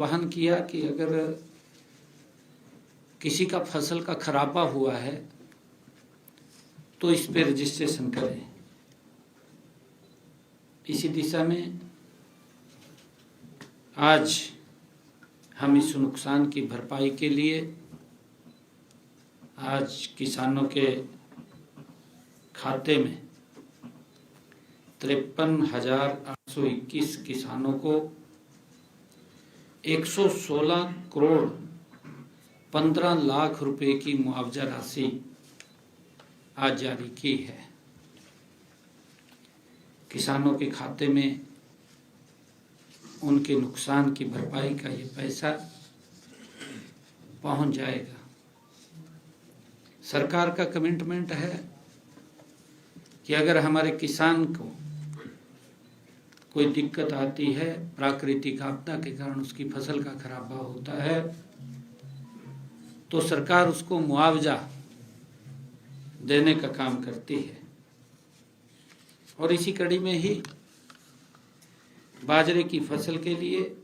आह्वान किया कि अगर किसी का फसल का खराबा हुआ है तो इस पे रजिस्ट्रेशन करें। इसी दिशा में आज हम इस नुकसान की भरपाई के लिए आज किसानों के खाते में 53,821 किसानों को 116 करोड़ 15 लाख रुपए की मुआवजा राशि आज जारी की है। किसानों के खाते में उनके नुकसान की भरपाई का ये पैसा पहुंच जाएगा। सरकार का कमिटमेंट है कि अगर हमारे किसान को कोई दिक्कत आती है, प्राकृतिक आपदा के कारण उसकी फसल का खराबा होता है, तो सरकार उसको मुआवजा देने का काम करती है। और इसी कड़ी में ही बाजरे की फसल के लिए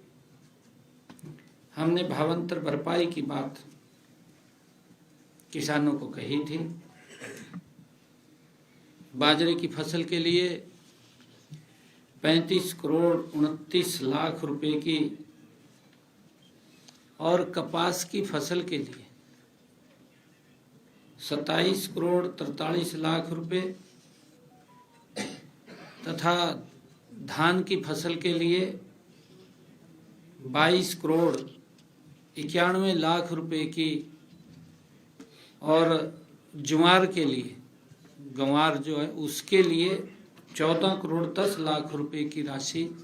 हमने भावांतर भरपाई की बात किसानों को कही थी। बाजरे की फसल के लिए 35 करोड़ 29 लाख रुपए की और कपास की फसल के लिए 27 करोड़ 43 लाख रुपए तथा धान की फसल के लिए 22 करोड़ 91 लाख रुपए की और ज्वार के लिए गंवार जो है उसके लिए 14 करोड़ 10 लाख रुपए की राशि,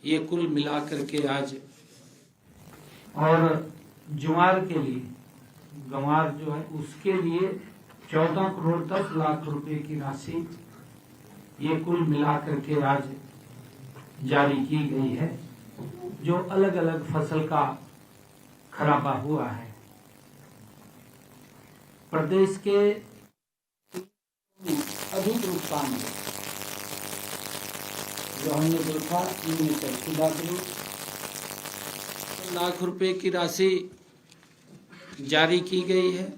ये कुल मिलाकर के आज, और ज्वार के लिए गंवार जो है उसके लिए 14 करोड़ 10 लाख रुपए की राशि, ये कुल मिलाकर के आज जारी की गई है, जो अलग अलग फसल का खराबा हुआ है। प्रदेश के अधिक नुकसान है जो हमने देखा, इनमें तहसीलदार लाख रुपए की राशि जारी की गई है।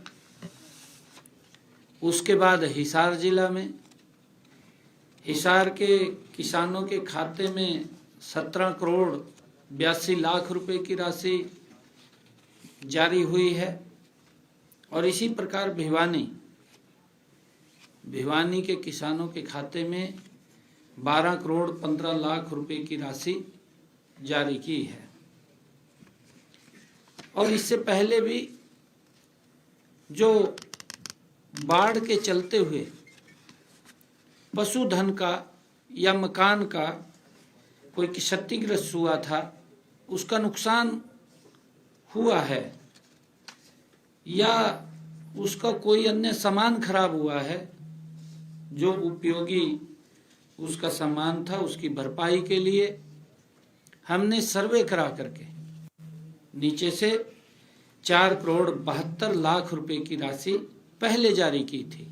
उसके बाद हिसार जिला में हिसार के किसानों के खाते में 17 करोड़ 82 लाख रुपए की राशि जारी हुई है। और इसी प्रकार भिवानी के किसानों के खाते में 12 करोड़ 15 लाख रुपए की राशि जारी की है। और इससे पहले भी जो बाढ़ के चलते हुए पशुधन का या मकान का कोई क्षतिग्रस्त हुआ था, उसका नुकसान हुआ है या उसका कोई अन्य सामान खराब हुआ है, जो उपयोगी उसका सामान था, उसकी भरपाई के लिए हमने सर्वे करा करके नीचे से 4 करोड़ 72 लाख रुपए की राशि पहले जारी की थी,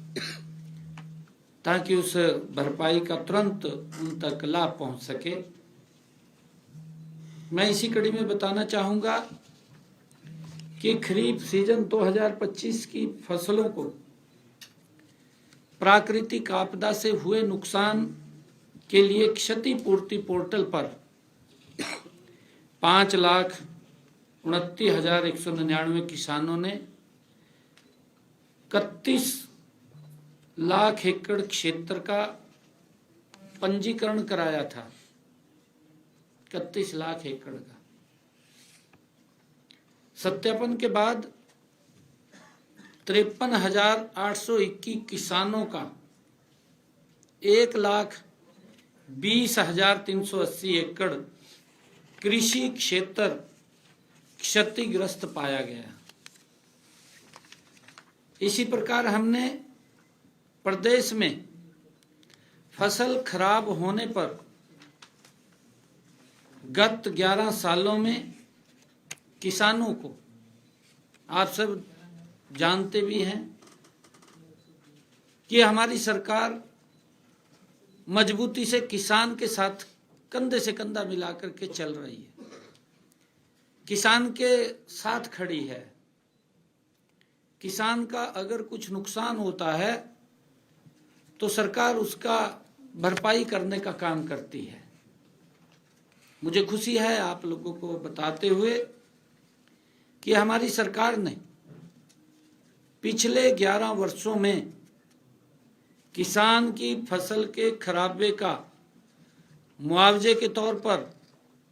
ताकि उस भरपाई का तुरंत उन तक लाभ पहुंच सके। मैं इसी कड़ी में बताना चाहूंगा कि खरीफ सीजन 2025 की फसलों को प्राकृतिक आपदा से हुए नुकसान के लिए क्षतिपूर्ति पोर्टल पर 5,29,199 किसानों ने 31 लाख एकड़ क्षेत्र का पंजीकरण कराया था। 31 लाख एकड़ का सत्यापन के बाद 53,821 किसानों का 1,20,380 एकड़ कृषि क्षेत्र क्षतिग्रस्त पाया गया। इसी प्रकार हमने प्रदेश में फसल खराब होने पर गत 11 सालों में किसानों को, आप सब जानते भी हैं कि हमारी सरकार मजबूती से किसान के साथ कंधे से कंधा मिलाकर के चल रही है। किसान के साथ खड़ी है। किसान का अगर कुछ नुकसान होता है तो सरकार उसका भरपाई करने का काम करती है। मुझे खुशी है आप लोगों को बताते हुए कि हमारी सरकार ने पिछले 11 वर्षों में किसान की फसल के खराबे का मुआवजे के तौर पर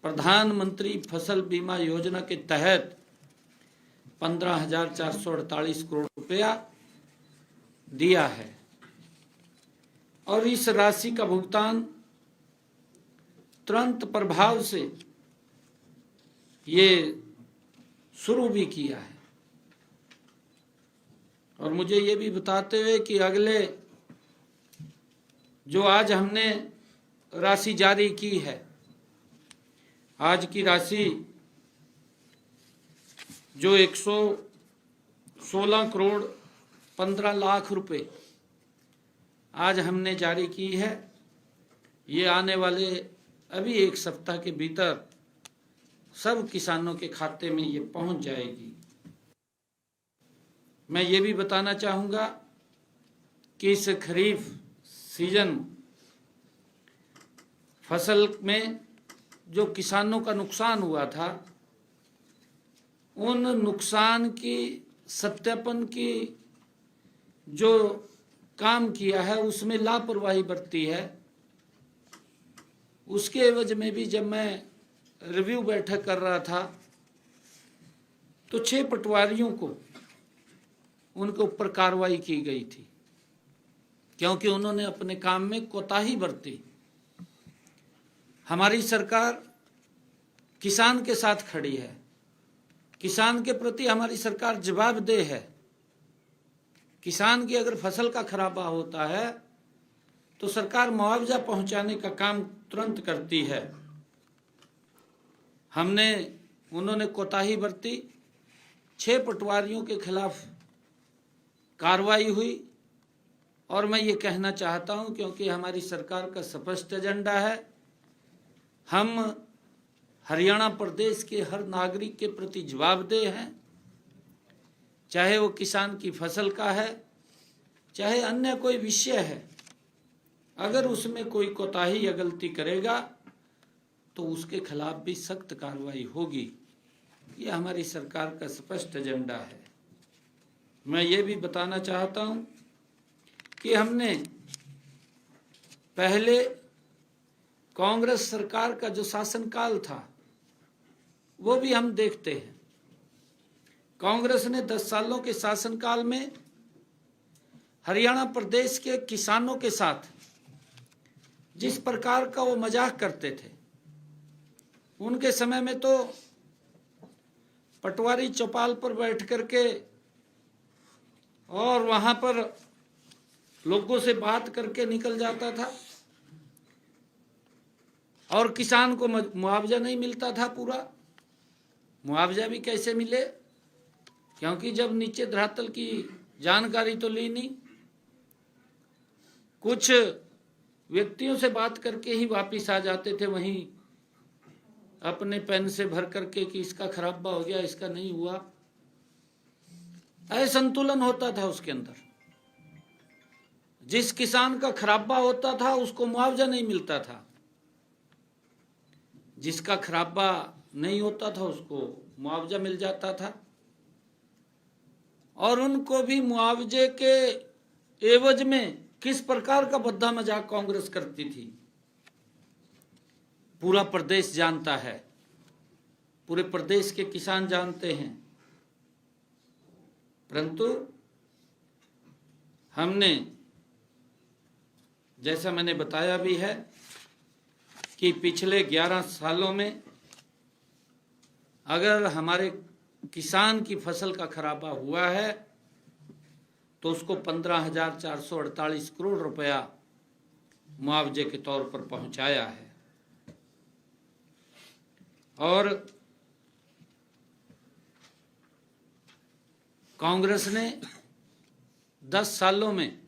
प्रधानमंत्री फसल बीमा योजना के तहत 15,448 करोड़ रुपया दिया है और इस राशि का भुगतान तुरंत प्रभाव से ये शुरू भी किया है। और मुझे ये भी बताते हुए कि अगले जो आज हमने राशि जारी की है, आज की राशि जो 116 करोड़ 15 लाख रुपए आज हमने जारी की है, ये आने वाले अभी एक सप्ताह के भीतर सब किसानों के खाते में ये पहुंच जाएगी। मैं ये भी बताना चाहूँगा कि इस खरीफ सीजन फसल में जो किसानों का नुकसान हुआ था, उन नुकसान की सत्यापन की जो काम किया है उसमें लापरवाही बरती है। उसके एवज में भी जब मैं रिव्यू बैठक कर रहा था तो 6 पटवारियों को उनके ऊपर कार्रवाई की गई थी क्योंकि उन्होंने अपने काम में कोताही बरती। हमारी सरकार किसान के साथ खड़ी है, किसान के प्रति हमारी सरकार जवाबदेह है। किसान की अगर फसल का खराबा होता है तो सरकार मुआवजा पहुंचाने का काम तुरंत करती है। उन्होंने कोताही बरती, 6 पटवारियों के खिलाफ कार्रवाई हुई और मैं ये कहना चाहता हूं क्योंकि हमारी सरकार का स्पष्ट एजेंडा है, हम हरियाणा प्रदेश के हर नागरिक के प्रति जवाबदेह हैं, चाहे वो किसान की फसल का है चाहे अन्य कोई विषय है। अगर उसमें कोई कोताही या गलती करेगा तो उसके खिलाफ भी सख्त कार्रवाई होगी। ये हमारी सरकार का स्पष्ट एजेंडा है। मैं ये भी बताना चाहता हूं कि हमने पहले कांग्रेस सरकार का जो शासनकाल था वो भी हम देखते हैं। कांग्रेस ने 10 सालों के शासनकाल में हरियाणा प्रदेश के किसानों के साथ जिस प्रकार का वो मजाक करते थे, उनके समय में तो पटवारी चौपाल पर बैठ करके और वहां पर लोगों से बात करके निकल जाता था और किसान को मुआवजा नहीं मिलता था। पूरा मुआवजा भी कैसे मिले, क्योंकि जब नीचे धरातल की जानकारी तो ली नहीं, कुछ व्यक्तियों से बात करके ही वापिस आ जाते थे वहीं अपने पेन से भर करके कि इसका खराबा हो गया, इसका नहीं हुआ। असंतुलन होता था उसके अंदर। जिस किसान का खराबा होता था उसको मुआवजा नहीं मिलता था, जिसका खराबा नहीं होता था उसको मुआवजा मिल जाता था। और उनको भी मुआवजे के एवज में किस प्रकार का भद्दा मजाक कांग्रेस करती थी, पूरा प्रदेश जानता है, पूरे प्रदेश के किसान जानते हैं। परंतु हमने, जैसा मैंने बताया भी है कि पिछले 11 सालों में अगर हमारे किसान की फसल का खराबा हुआ है तो उसको 15,448 करोड़ रुपया मुआवजे के तौर पर पहुंचाया है। और कांग्रेस ने 10 सालों में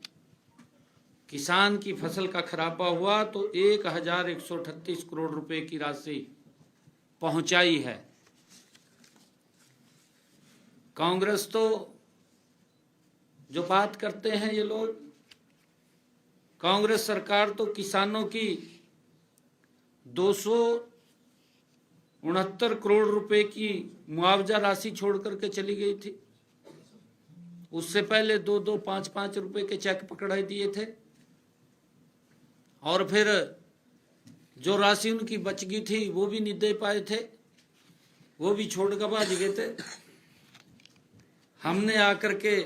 किसान की फसल का खराबा हुआ तो 1,138 करोड़ रुपए की राशि पहुंचाई है। कांग्रेस तो जो बात करते हैं ये लोग, कांग्रेस सरकार तो किसानों की 269 करोड़ रुपए की मुआवजा राशि छोड़ करके चली गई थी। उससे पहले 2-2, 5-5 रुपए के चेक पकड़ाई दिए थे, और फिर जो राशि उनकी बच गई थी वो भी नहीं दे पाए थे, वो भी छोड़ कर भाग गए थे। हमने आकर के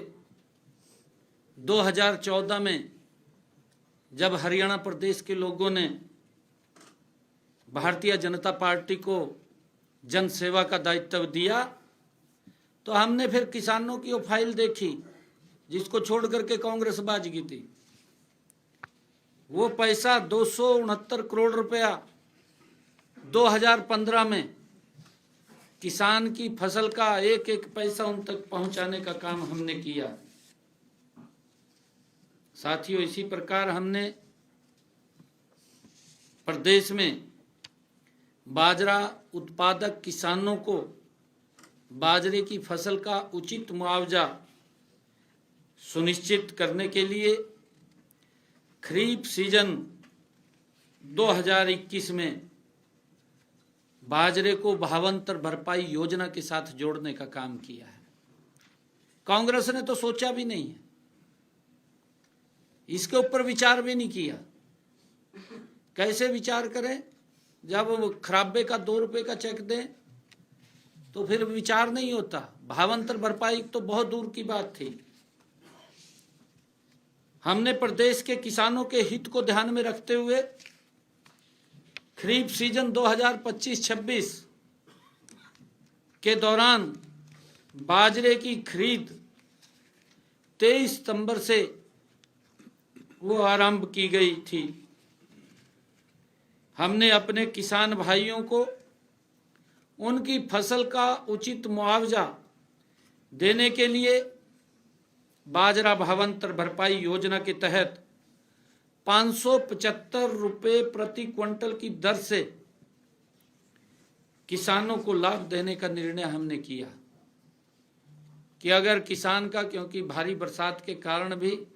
2014 में जब हरियाणा प्रदेश के लोगों ने भारतीय जनता पार्टी को जन सेवा का दायित्व दिया, तो हमने फिर किसानों की वो फाइल देखी जिसको छोड़ करके कांग्रेस बाज गई थी। वो पैसा 269 करोड़ रुपया 2015 में किसान की फसल का एक एक पैसा उन तक पहुंचाने का काम हमने किया। साथियों, इसी प्रकार हमने प्रदेश में बाजरा उत्पादक किसानों को बाजरे की फसल का उचित मुआवजा सुनिश्चित करने के लिए खरीफ सीजन 2021 में बाजरे को भावांतर भरपाई योजना के साथ जोड़ने का काम किया है। कांग्रेस ने तो सोचा भी नहीं है, इसके ऊपर विचार भी नहीं किया। कैसे विचार करें जब खराबे का 2 रुपए का चेक दें तो फिर विचार नहीं होता। भावांतर भरपाई तो बहुत दूर की बात थी। हमने प्रदेश के किसानों के हित को ध्यान में रखते हुए खरीफ सीजन 2025-26 के दौरान बाजरे की खरीद 23 सितंबर से वो आरंभ की गई थी। हमने अपने किसान भाइयों को उनकी फसल का उचित मुआवजा देने के लिए बाजरा भावांतर भरपाई योजना के तहत 575 रुपए प्रति क्विंटल की दर से किसानों को लाभ देने का निर्णय हमने किया कि अगर किसान का, क्योंकि भारी बरसात के कारण भी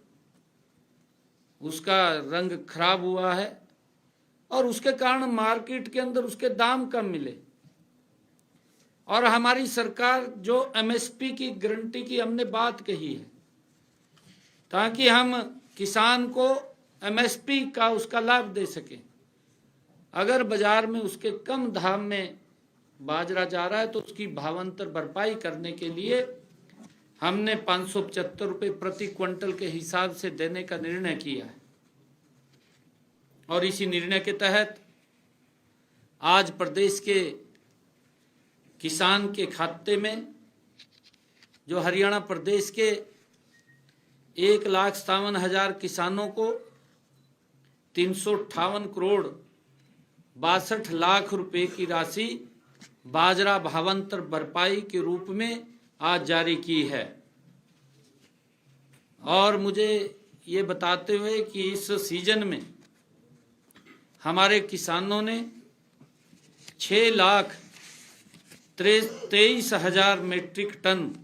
उसका रंग खराब हुआ है और उसके कारण मार्केट के अंदर उसके दाम कम मिले, और हमारी सरकार जो एमएसपी की गारंटी की हमने बात कही है ताकि हम किसान को एमएसपी का उसका लाभ दे सकें। अगर बाजार में उसके कम दाम में बाजरा जा रहा है तो उसकी भावांतर भरपाई करने के लिए हमने 575 रुपये प्रति क्विंटल के हिसाब से देने का निर्णय किया है। और इसी निर्णय के तहत आज प्रदेश के किसान के खाते में, जो हरियाणा प्रदेश के 1,57,000 किसानों को 358 करोड़ 62 लाख रुपए की राशि बाजरा भावांतर भरपाई के रूप में आज जारी की है। और मुझे ये बताते हुए कि इस सीजन में हमारे किसानों ने 6,23,000 मीट्रिक टन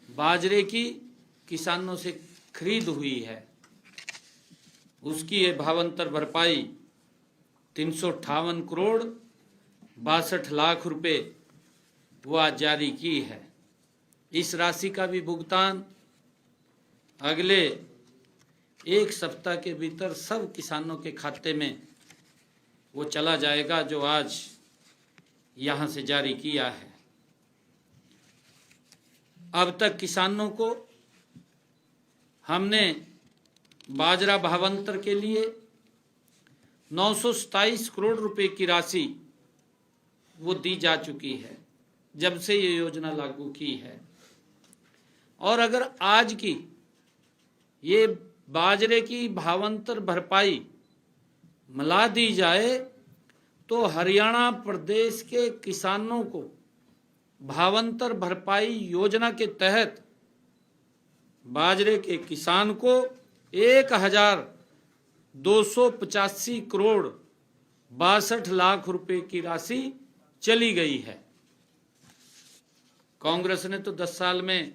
बाजरे की किसानों से खरीद हुई है। उसकी ये भावांतर भरपाई 358 करोड़ 62 लाख रुपए वो आज जारी की है। इस राशि का भी भुगतान अगले एक सप्ताह के भीतर सब किसानों के खाते में वो चला जाएगा जो आज यहाँ से जारी किया है। अब तक किसानों को हमने बाजरा भावांतर के लिए 927 करोड़ रुपए की राशि वो दी जा चुकी है जब से ये योजना लागू की है। और अगर आज की ये बाजरे की भावांतर भरपाई मिला दी जाए तो हरियाणा प्रदेश के किसानों को भावांतर भरपाई योजना के तहत बाजरे के किसान को 1,285 करोड़ 62 लाख रुपए की राशि चली गई है। कांग्रेस ने तो 10 साल में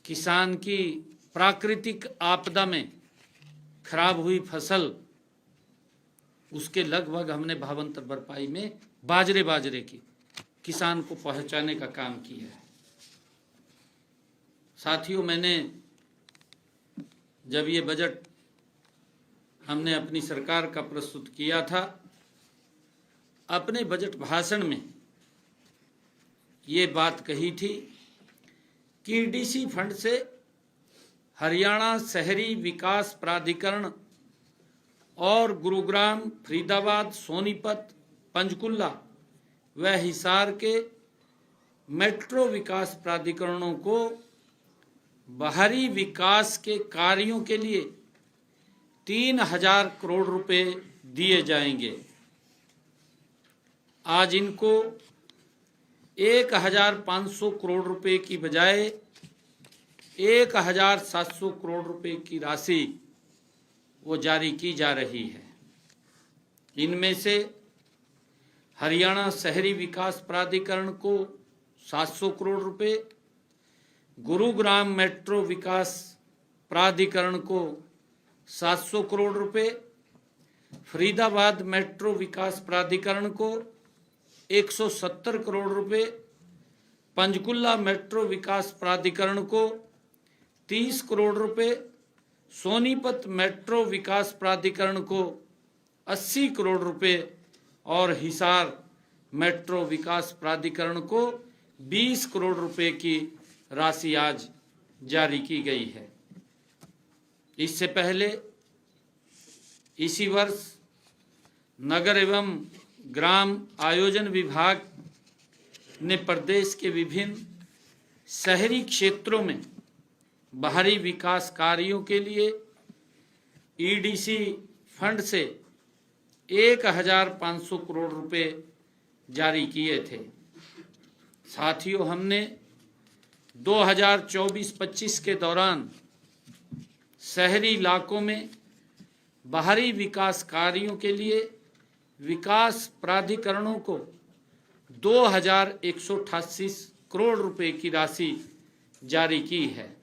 किसान की प्राकृतिक आपदा में खराब हुई फसल उसके लगभग हमने भावांतर भरपाई में बाजरे की किसान को पहुंचाने का काम किया है। साथियों, मैंने जब ये बजट हमने अपनी सरकार का प्रस्तुत किया था, अपने बजट भाषण में ये बात कही थी कि डीसी फंड से हरियाणा शहरी विकास प्राधिकरण और गुरुग्राम, फरीदाबाद, सोनीपत, पंचकुला व हिसार के मेट्रो विकास प्राधिकरणों को बाहरी विकास के कार्यों के लिए 3000 करोड़ रुपए दिए जाएंगे। आज इनको 1500 करोड़ रुपए की बजाय 1700 करोड़ रुपए की राशि वो जारी की जा रही है। इनमें से हरियाणा शहरी विकास प्राधिकरण को 700 करोड़ रुपए, गुरुग्राम मेट्रो विकास प्राधिकरण को 700 करोड़ रुपए, फरीदाबाद मेट्रो विकास प्राधिकरण को 170 करोड़ रुपए, पंचकुला मेट्रो विकास प्राधिकरण को 30 करोड़ रुपए, सोनीपत मेट्रो विकास प्राधिकरण को 80 करोड़ रुपए और हिसार मेट्रो विकास प्राधिकरण को 20 करोड़ रुपए की राशि आज जारी की गई है। इससे पहले इसी वर्ष नगर एवं ग्राम आयोजन विभाग ने प्रदेश के विभिन्न शहरी क्षेत्रों में बाहरी विकास कार्यों के लिए ईडीसी फंड से 1500 करोड़ रुपए जारी किए थे। साथियों, हमने 2024-25 के दौरान शहरी इलाकों में बाहरी विकास कार्यों के लिए विकास प्राधिकरणों को 2188 करोड़ रुपए की राशि जारी की है।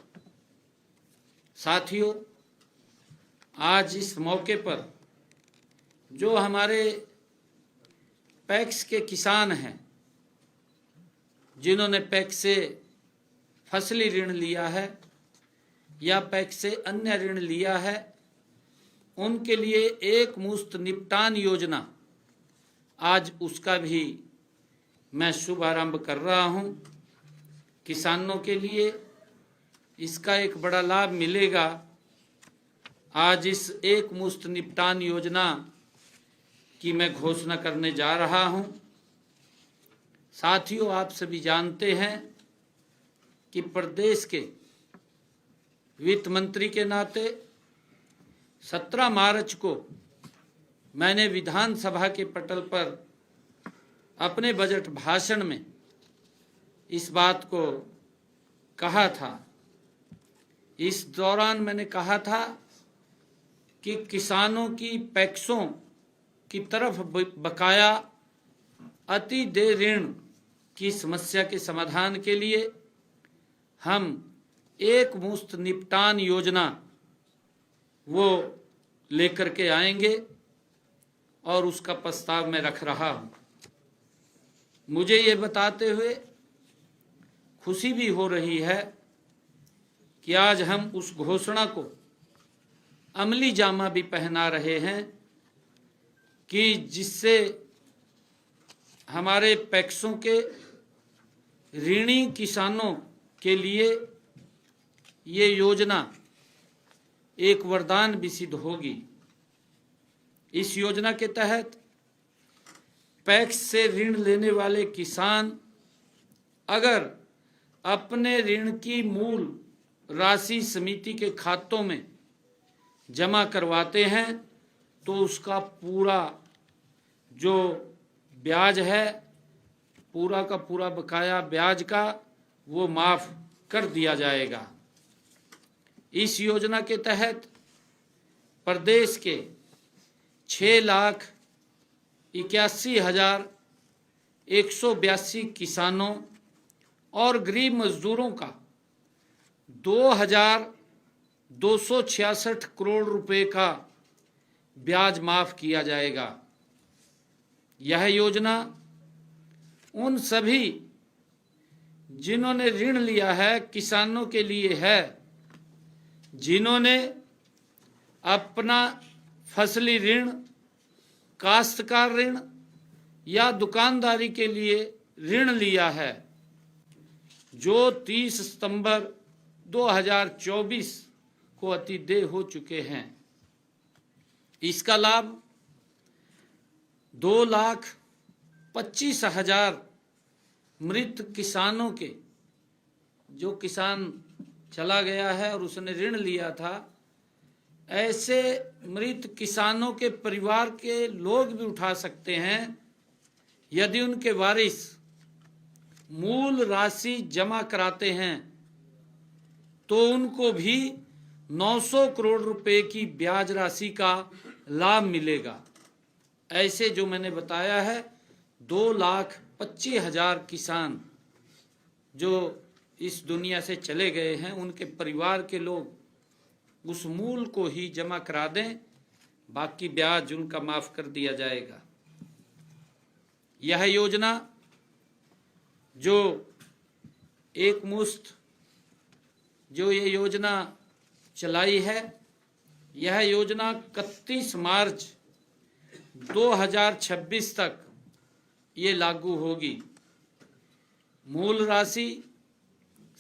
साथियों, आज इस मौके पर जो हमारे पैक्स के किसान हैं, जिन्होंने पैक्स से फसली ऋण लिया है या पैक्स से अन्य ऋण लिया है, उनके लिए एक मुश्त निपटान योजना आज उसका भी मैं शुभारंभ कर रहा हूं। किसानों के लिए इसका एक बड़ा लाभ मिलेगा। आज इस एक मुश्त निपटान योजना की मैं घोषणा करने जा रहा हूं। साथियों, आप सभी जानते हैं कि प्रदेश के वित्त मंत्री के नाते 17 मार्च को मैंने विधानसभा के पटल पर अपने बजट भाषण में इस बात को कहा था। इस दौरान मैंने कहा था कि किसानों की पैक्सों की तरफ बकाया अति देय ऋण की समस्या के समाधान के लिए हम एक मुश्त निपटान योजना वो लेकर के आएंगे और उसका प्रस्ताव मैं रख रहा हूं। मुझे ये बताते हुए खुशी भी हो रही है कि आज हम उस घोषणा को अमली जामा भी पहना रहे हैं कि जिससे हमारे पैक्सों के ऋणी किसानों के लिए ये योजना एक वरदान भी सिद्ध होगी। इस योजना के तहत पैक्स से ऋण लेने वाले किसान अगर अपने ऋण की मूल राशि समिति के खातों में जमा करवाते हैं तो उसका पूरा जो ब्याज है, पूरा का पूरा बकाया ब्याज का वो माफ कर दिया जाएगा। इस योजना के तहत प्रदेश के 6,81,182 किसानों और गरीब मजदूरों का 2,266 करोड़ रुपए का ब्याज माफ किया जाएगा। यह योजना उन सभी जिन्होंने ऋण लिया है किसानों के लिए है, जिन्होंने अपना फसली ऋण, काश्तकार ऋण या दुकानदारी के लिए ऋण लिया है, जो 30 सितंबर 2024 को अतिदेय हो चुके हैं। इसका लाभ 2,25,000 मृत किसानों के, जो किसान चला गया है और उसने ऋण लिया था, ऐसे मृत किसानों के परिवार के लोग भी उठा सकते हैं यदि उनके वारिस मूल राशि जमा कराते हैं, तो उनको भी 900 करोड़ रुपए की ब्याज राशि का लाभ मिलेगा। ऐसे जो मैंने बताया है 2,25,000 किसान जो इस दुनिया से चले गए हैं, उनके परिवार के लोग उस मूल को ही जमा करा दें, बाकी ब्याज उनका माफ कर दिया जाएगा। यह योजना जो एक मुश्त जो ये योजना चलाई है, यह योजना 31 मार्च 2026 तक ये लागू होगी। मूल राशि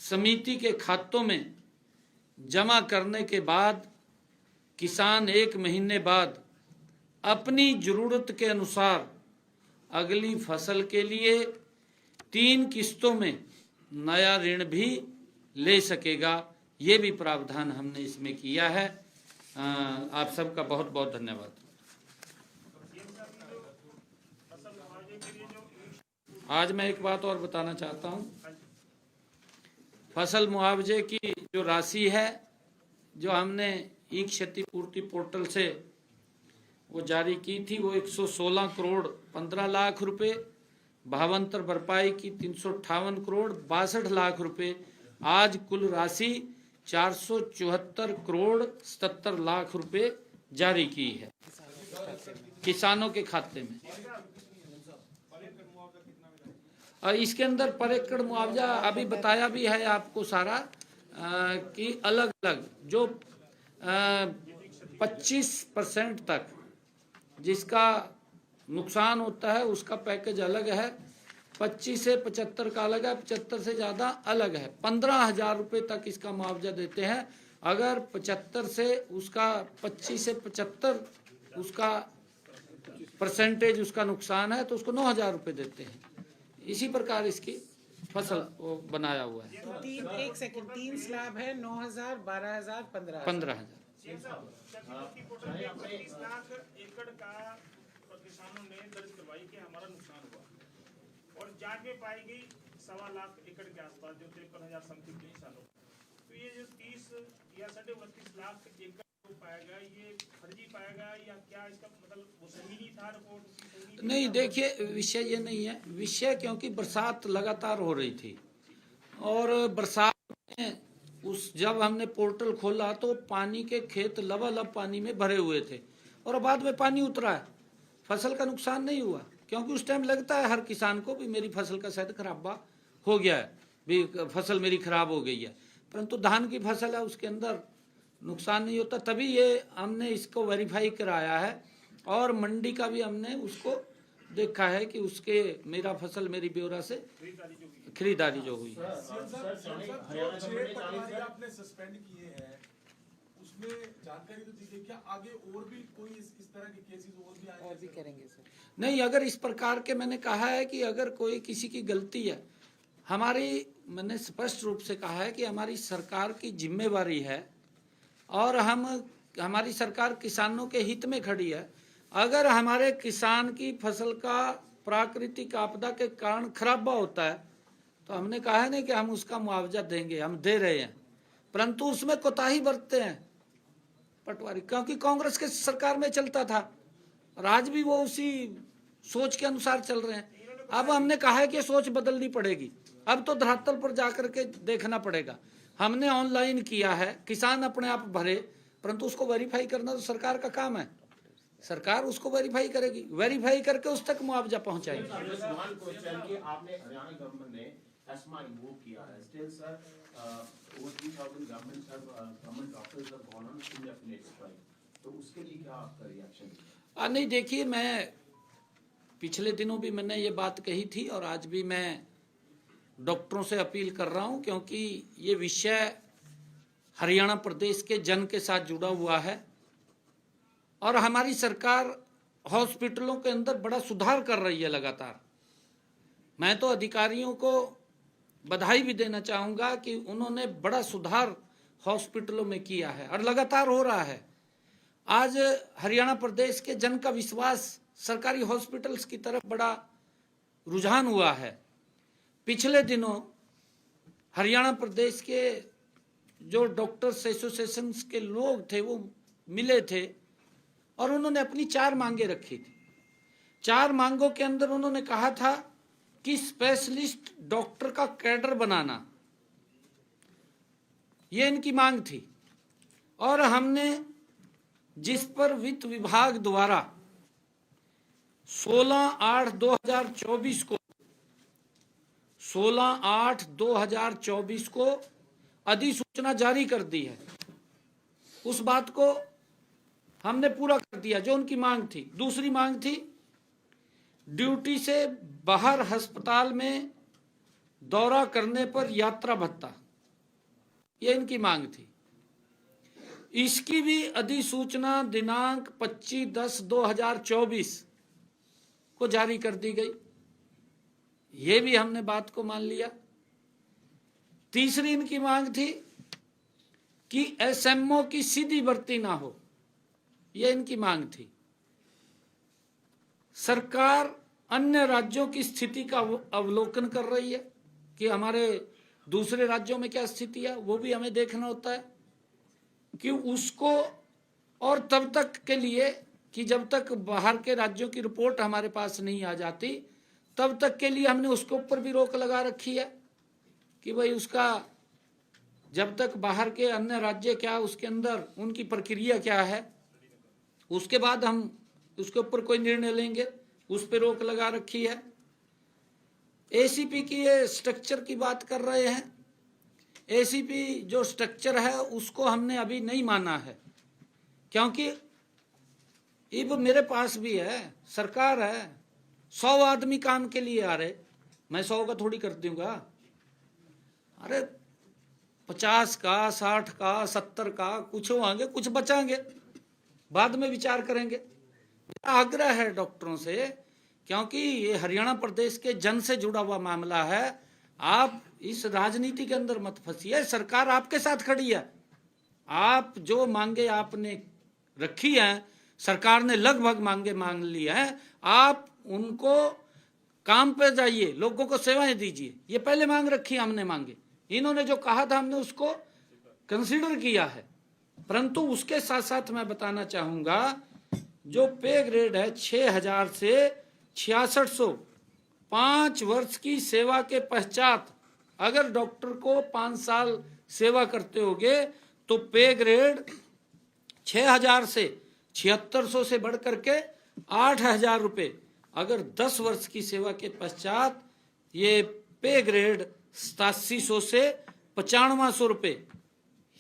समिति के खातों में जमा करने के बाद किसान 1 महीने बाद अपनी जरूरत के अनुसार अगली फसल के लिए 3 किस्तों में नया ऋण भी ले सकेगा। ये भी प्रावधान हमने इसमें किया है। आप सबका बहुत बहुत धन्यवाद। आज मैं एक बात और बताना चाहता हूँ। फसल मुआवजे की जो राशि है, जो हमने ई क्षतिपूर्ति पोर्टल से वो जारी की थी, वो 116 करोड़ 15 लाख रुपए, भावांतर भरपाई की 358 करोड़ 62 लाख रुपए। आज कुल राशि 474 करोड़ 77 लाख रुपए जारी की है किसानों के खाते में। और इसके अंदर पर एकड़ मुआवजा अभी बताया भी है आपको सारा, कि अलग अलग जो 25% तक जिसका नुकसान होता है उसका पैकेज अलग है, 25 से 75 का अलग है, 75 से ज़्यादा अलग है। 15,000 रुपये तक इसका मुआवजा देते हैं। अगर 75 से उसका 25 से 75 उसका परसेंटेज उसका नुकसान है तो उसको 9,000 रुपये देते हैं। इसी प्रकार इसकी फसल वो बनाया हुआ है। तो 3 स्लैब है, 9,000, 12,000, 15,000। 25 लाख एकड़ का किसानों ने दर्ज करवाई कि हमारा नुकसान हुआ, और जांच में पाई गई 1.25 लाख एकड़ के आसपास, जो 53,000 समथिंग किसानों। तो ये जो 30 या 32.5 लाख एकड़ पाया गया, ये फर्जी पाया गया या क्या? इसका मतलब वो सही नहीं था रिपोर्ट? नहीं, देखिए विषय ये नहीं है। विषय क्योंकि बरसात लगातार हो रही थी और बरसात में जब हमने पोर्टल खोला तो पानी के खेत लबालब पानी में भरे हुए थे और बाद में पानी उतरा है। फसल का नुकसान नहीं हुआ, क्योंकि उस टाइम लगता है हर किसान को भी मेरी फसल का शायद खराबा हो गया है, भी फसल मेरी खराब हो गई है, परंतु धान की फसल है उसके अंदर नुकसान नहीं होता। तभी ये हमने इसको वेरीफाई कराया है और मंडी का भी हमने उसको देखा है कि उसके मेरा फसल मेरी ब्यौरा से खरीदारी जो हुई है। आपने सस्पेंड किए हैं उसमें जानकारी तो दीजिए, क्या आगे और भी कोई इस तरह के केसेस और भी करेंगे सर? नहीं, अगर इस प्रकार के मैंने कहा है कि अगर कोई किसी की गलती है, मैंने स्पष्ट रूप से कहा है कि हमारी सरकार की जिम्मेवारी है और हमारी सरकार किसानों के हित में खड़ी है। अगर हमारे किसान की फसल का प्राकृतिक आपदा के कारण खराबा होता है तो हमने कहा है नहीं कि हम उसका मुआवजा देंगे, हम दे रहे हैं, परंतु उसमें कोताही बरतते हैं पटवारी, क्योंकि कांग्रेस के सरकार में चलता था और आज भी वो उसी सोच के अनुसार चल रहे हैं। अब हमने कहा है कि सोच बदलनी पड़ेगी। अब तो धरातल पर जाकर के देखना पड़ेगा। हमने ऑनलाइन किया है, किसान अपने आप भरे, परंतु उसको वेरीफाई करना तो सरकार का काम है। सरकार उसको वेरीफाई करेगी, वेरीफाई करके उस तक मुआवजा पहुंचाएगी। आपने हरियाणा गवर्नमेंट ने एस्मा इन्वोक किया है, still sir over 3,000 government doctors have gone on indefinite strike, तो उसके लिए क्या आपका रिएक्शन है? नहीं, देखिए, मैं पिछले दिनों भी मैंने ये बात कही थी और आज भी मैं डॉक्टरों से अपील कर रहा हूं, क्योंकि ये विषय हरियाणा प्रदेश के जन के साथ जुड़ा हुआ है और हमारी सरकार हॉस्पिटलों के अंदर बड़ा सुधार कर रही है लगातार। मैं तो अधिकारियों को बधाई भी देना चाहूँगा कि उन्होंने बड़ा सुधार हॉस्पिटलों में किया है और लगातार हो रहा है। आज हरियाणा प्रदेश के जन का विश्वास सरकारी हॉस्पिटल्स की तरफ बड़ा रुझान हुआ है। पिछले दिनों हरियाणा प्रदेश के जो डॉक्टर्स एसोसिएशन के लोग थे वो मिले थे और उन्होंने अपनी 4 मांगे रखी थी। 4 मांगों के अंदर उन्होंने कहा था कि स्पेशलिस्ट डॉक्टर का कैडर बनाना, ये इनकी मांग थी। और हमने जिस पर वित्त विभाग द्वारा 16/8/2024 को अधिसूचना जारी कर दी है, उस बात को हमने पूरा कर दिया जो उनकी मांग थी। दूसरी मांग थी ड्यूटी से बाहर अस्पताल में दौरा करने पर यात्रा भत्ता, ये इनकी मांग थी। इसकी भी अधिसूचना दिनांक 25/10/2024 को जारी कर दी गई, ये भी हमने बात को मान लिया। तीसरी इनकी मांग थी कि एसएमओ की सीधी भर्ती ना हो, ये इनकी मांग थी। सरकार अन्य राज्यों की स्थिति का अवलोकन कर रही है कि हमारे दूसरे राज्यों में क्या स्थिति है, वो भी हमें देखना होता है कि उसको, और तब तक के लिए कि जब तक बाहर के राज्यों की रिपोर्ट हमारे पास नहीं आ जाती तब तक के लिए हमने उसके ऊपर भी रोक लगा रखी है कि भाई उसका जब तक बाहर के अन्य राज्य क्या उसके अंदर उनकी प्रक्रिया क्या है, उसके बाद हम उसके ऊपर कोई निर्णय लेंगे, उस पर रोक लगा रखी है। एसीपी की ये स्ट्रक्चर की बात कर रहे हैं, एसीपी जो स्ट्रक्चर है उसको हमने अभी नहीं माना है, क्योंकि अब मेरे पास भी है, सरकार है, 100 आदमी काम के लिए आ रहे, मैं 100 का थोड़ी कर दूंगा। अरे 50 का, 60 का, 70 का, कुछ होंगे, कुछ बचाएंगे, बाद में विचार करेंगे। आग्रह है डॉक्टरों से, क्योंकि ये हरियाणा प्रदेश के जन से जुड़ा हुआ मामला है, आप इस राजनीति के अंदर मत फंसिए। सरकार आपके साथ खड़ी है, आप जो मांगे आपने रखी हैं, सरकार ने लगभग मांगे मांग ली है, आप उनको काम पे जाइए, लोगों को सेवाएं दीजिए। ये पहले मांग रखी हमने मांगे, इन्होंने जो कहा था हमने उसको कंसीडर किया है। परंतु उसके साथ साथ मैं बताना चाहूंगा जो पे ग्रेड है 6000 से 6600, 5 वर्ष की सेवा के पश्चात अगर डॉक्टर को 5 साल सेवा करते होगे तो पे ग्रेड 6000 से 7600 से बढ़ करके 8000 रुपये, अगर 10 वर्ष की सेवा के पश्चात ये पे ग्रेड 8700 से 9500 रुपये,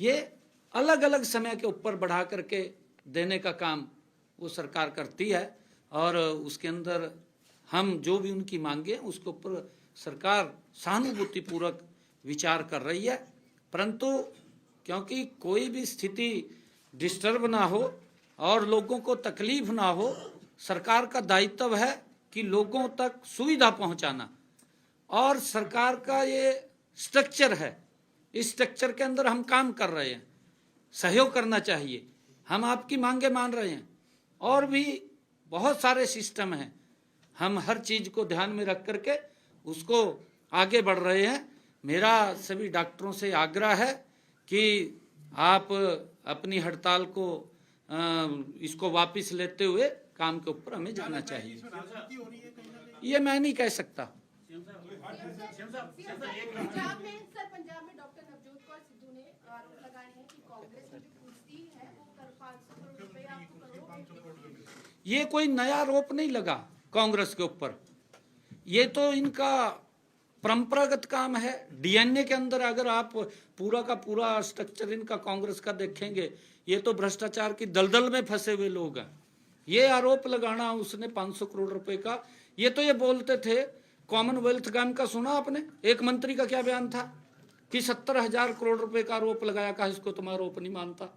ये अलग अलग समय के ऊपर बढ़ा करके देने का काम वो सरकार करती है। और उसके अंदर हम जो भी उनकी मांगे उसके ऊपर सरकार सहानुभूतिपूर्वक विचार कर रही है। परंतु क्योंकि कोई भी स्थिति डिस्टर्ब ना हो और लोगों को तकलीफ ना हो, सरकार का दायित्व है कि लोगों तक सुविधा पहुंचाना, और सरकार का ये स्ट्रक्चर है, इस स्ट्रक्चर के अंदर हम काम कर रहे हैं, सहयोग करना चाहिए। हम आपकी मांगे मान रहे हैं और भी बहुत सारे सिस्टम हैं, हम हर चीज को ध्यान में रख करके उसको आगे बढ़ रहे हैं। मेरा सभी डॉक्टरों से आग्रह है कि आप अपनी हड़ताल को इसको वापस लेते हुए काम के ऊपर हमें जाना चाहिए। ये मैं नहीं कह सकता। पंजाब में डॉक्टर नवजोत कौर सिद्धू ने आरोप लगाए हैं कि कांग्रेस की जो कुर्सी है वो कर 500 करोड़ रुपए आपको करोड़ों। ये कोई नया आरोप नहीं लगा कांग्रेस के ऊपर, ये तो इनका परंपरागत काम है। डीएनए के अंदर अगर आप पूरा का पूरा स्ट्रक्चर इनका कांग्रेस का देखेंगे, ये तो भ्रष्टाचार की दलदल में फंसे हुए लोग हैं। ये आरोप लगाना उसने 500 करोड़ रुपए का, ये तो ये बोलते थे कॉमनवेल्थ गेम का सुना आपने? एक मंत्री का क्या बयान था कि 70,000 करोड़ रुपए का आरोप लगाया, कहा इसको तुम आरोप नहीं मानता।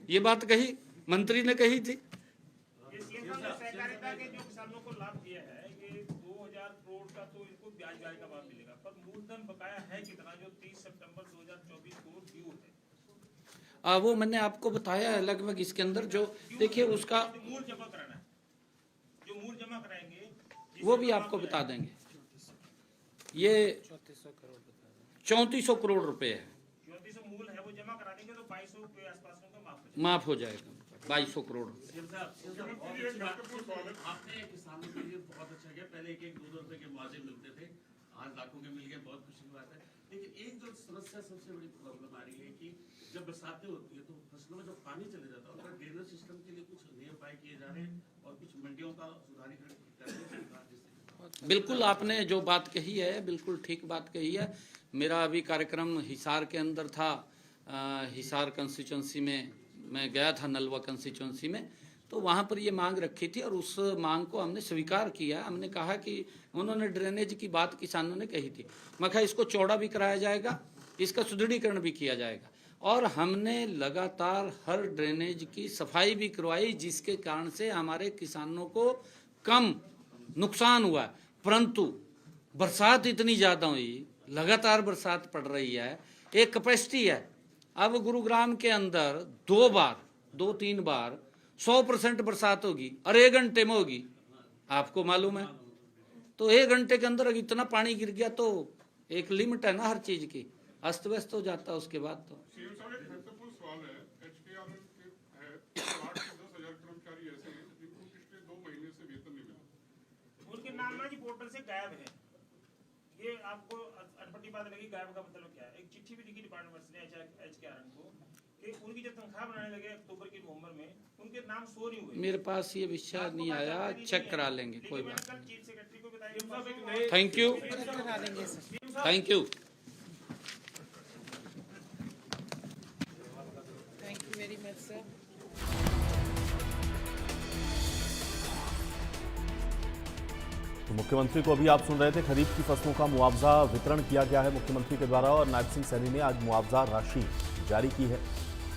ये बात कही मंत्री ने कही थी। ये सीएम साहब ने सहकारिता के जो किसानों को लाभ दिया है कि 2000 करोड़ का तो इनको ब्याज का लाभ मिलेगा, पर मूलधन बकाया है कितना जो 30 सितंबर 2024 को ड्यू है? वो मैंने आपको बताया है लगभग इसके अंदर जो देखिए उसका मूल जमा कराना है, जो मूल जमा कराएंगे वो भी आपको बता देंगे। ये 3400 करोड़ रुपए है, 3400 मूल है, वो जमा करा देंगे तो 2200 के आसपास में माफ हो जाएगा 2200 करोड़ रुपए। आपने किसानों के लिए बहुत अच्छा किया, पहले एक दो रुपए के मुआवजे मिलते थे, आज लाखों के मिल गए, बहुत खुशी की बात है। लेकिन एक जो समस्या सबसे बड़ी प्रॉब्लम आ रही है कि जब बरसातें होती है तो फसलों में जब पानी चले जाता है, उनका ड्रेनेज सिस्टम के लिए कुछ नए उपाय किए जा रहे हैं और कुछ मंडियों का सुधारीकरण करने की बात। बिल्कुल आपने जो बात कही है बिल्कुल ठीक बात कही है। मेरा अभी कार्यक्रम हिसार के अंदर था, हिसार कंस्टिट्यूंसी में मैं गया था, नलवा कंस्टिट्यूंसी में, तो वहाँ पर ये मांग रखी थी और उस मांग को हमने स्वीकार किया। हमने कहा कि उन्होंने ड्रेनेज की बात किसानों ने कही थी, मैं कहा इसको चौड़ा भी कराया जाएगा, इसका सुदृढ़ीकरण भी किया जाएगा और हमने लगातार हर ड्रेनेज की सफाई भी करवाई, जिसके कारण से हमारे किसानों को कम नुकसान हुआ। परंतु बरसात इतनी ज़्यादा हुई, लगातार बरसात पड़ रही है, एक कैपेसिटी है। अब गुरुग्राम के अंदर 2-3 बार 100% बरसात होगी और 1 घंटे में होगी, आपको मालूम है। तो 1 घंटे के अंदर इतना पानी गिर गया तो एक लिमिट है ना हर चीज की, अस्त व्यस्त हो जाता है उसके बाद। तो उनके नाम ना जी पोर्टल से गायब है। ये आपको अटपटी बात लगी, गायब का मतलब क्या है? एक चिट्ठी भी लिखी डिपार्टमेंट ने HKRN को कि उनकी जब तनख्वाह बनाने लगे अक्टूबर की नवंबर में, उनके नाम शो नहीं हुए। मेरे पास ये विषय नहीं आया, चेक करा लेंगे, कोई बात नहीं। चीफ सेक्रेटरी को बताइए। थैंक यू, करा देंगे sir. Thank you. Thank you very much sir. तो मुख्यमंत्री को अभी आप सुन रहे थे, खरीफ की फसलों का मुआवजा वितरण किया गया है मुख्यमंत्री के द्वारा और नायब सिंह सैनी ने आज मुआवजा राशि जारी की है।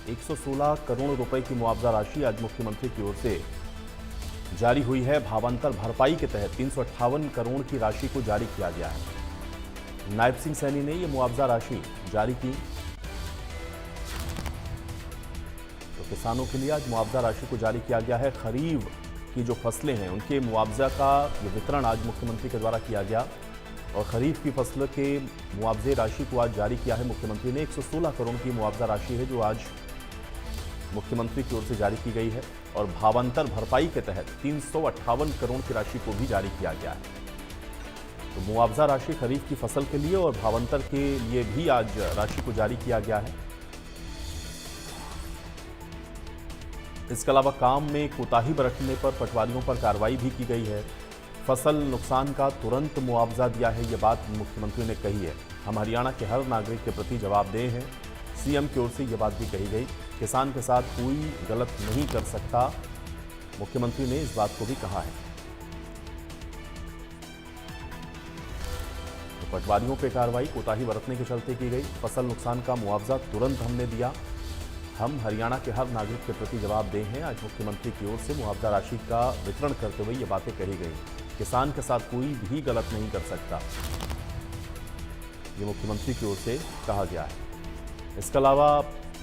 116 करोड़ रुपए की मुआवजा राशि आज मुख्यमंत्री की ओर से जारी हुई है। भावांतर भरपाई के तहत 358 करोड़ की राशि को जारी किया गया है। नायब सिंह सैनी ने यह मुआवजा राशि जारी की। तो किसानों के लिए आज मुआवजा राशि को जारी किया गया है। खरीफ की जो फसलें हैं उनके मुआवजा का वितरण आज मुख्यमंत्री के द्वारा किया गया और खरीफ की फसल के मुआवजे राशि को आज जारी किया है मुख्यमंत्री ने। 116 करोड़ की मुआवजा राशि है जो आज मुख्यमंत्री की ओर से जारी की गई है और भावांतर भरपाई के तहत 358 करोड़ की राशि को भी जारी किया गया है। तो मुआवजा राशि खरीफ की फसल के लिए और भावांतर के लिए भी आज राशि को जारी किया गया है। इसके अलावा काम में कोताही बरतने पर पटवारियों पर कार्रवाई भी की गई है। फसल नुकसान का तुरंत मुआवजा दिया है, ये बात मुख्यमंत्री ने कही है। हम हरियाणा के हर नागरिक के प्रति जवाबदेह हैं, सीएम की ओर से ये बात भी कही गई। किसान के साथ कोई गलत नहीं कर सकता, मुख्यमंत्री ने इस बात को भी कहा है। तो पटवारियों पर कार्रवाई कोताही बरतने के चलते की गई। फसल नुकसान का मुआवजा तुरंत हमने दिया। हम हरियाणा के हर नागरिक के प्रति जवाबदेह हैं। आज मुख्यमंत्री की ओर से मुआवजा राशि का वितरण करते हुए ये बातें कही गई। किसान के साथ कोई भी गलत नहीं कर सकता, ये मुख्यमंत्री की ओर से कहा गया है। इसके अलावा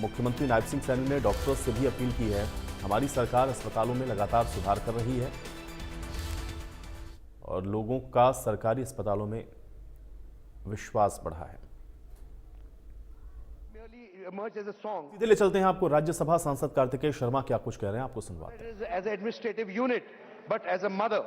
मुख्यमंत्री नायब सिंह सैनी ने डॉक्टर्स से भी अपील की है। हमारी सरकार अस्पतालों में लगातार सुधार कर रही है और लोगों का सरकारी अस्पतालों में विश्वास बढ़ा है। सीधे ले चलते हैं आपको राज्यसभा सांसद कार्तिकेय शर्मा क्या कुछ कह रहे हैं, आपको सुनवाते हैं। As an administrative unit, but as a mother,